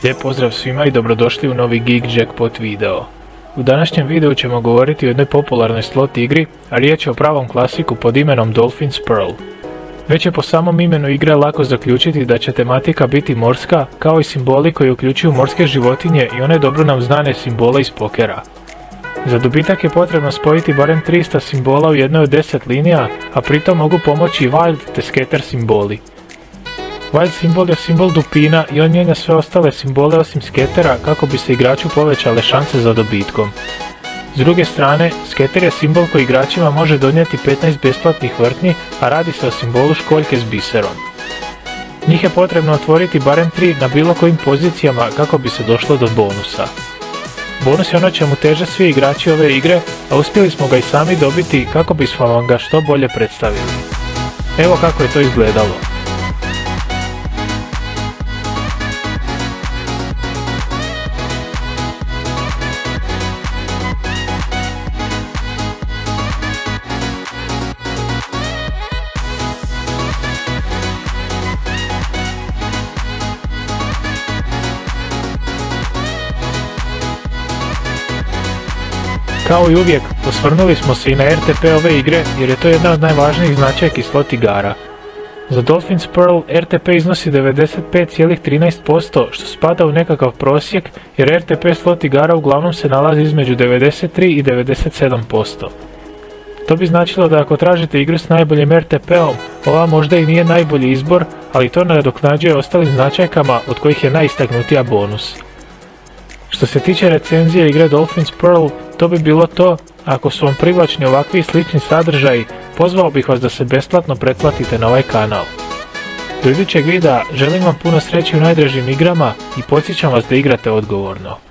Lijep pozdrav svima i dobrodošli u novi Geek Jackpot video. U današnjem videu ćemo govoriti o jednoj popularnoj slot igri, a riječ je o pravom klasiku pod imenom Dolphin's Pearl. Već je po samom imenu igre lako zaključiti da će tematika biti morska, kao i simboli koji uključuju morske životinje i one dobro nam znane simbole iz pokera. Za dobitak je potrebno spojiti barem 300 simbola u jednoj od 10 linija, a pritom mogu pomoći i wild te scatter simboli. Wild simbol je simbol dupina i on mijenja sve ostale simbole osim skatera kako bi se igraču povećale šanse za dobitkom. S druge strane, skater je simbol koji igračima može donijeti 15 besplatnih vrtnji, a radi se o simbolu školjke s biserom. Njih je potrebno otvoriti barem 3 na bilo kojim pozicijama kako bi se došlo do bonusa. Bonus je ono čemu teže svi igrači ove igre, a uspjeli smo ga i sami dobiti kako bismo vam ga što bolje predstavili. Evo kako je to izgledalo. Kao i uvijek, osvrnuli smo se i na RTP ove igre jer je to jedna od najvažnijih značajki slot igara. Za Dolphin's Pearl RTP iznosi 95,13% što spada u nekakav prosjek jer RTP slot igara uglavnom se nalazi između 93 i 97%. To bi značilo da ako tražite igru s najboljim RTP-om, ova možda i nije najbolji izbor, ali to nadoknađuje ostalim značajkama od kojih je najistaknutija bonus. Što se tiče recenzije igre Dolphin's Pearl, to bi bilo to. Ako su vam privlačni ovakvi i slični sadržaji, pozvao bih vas da se besplatno pretplatite na ovaj kanal. Do idućeg videa želim vam puno sreće u najdražim igrama i podsjećam vas da igrate odgovorno.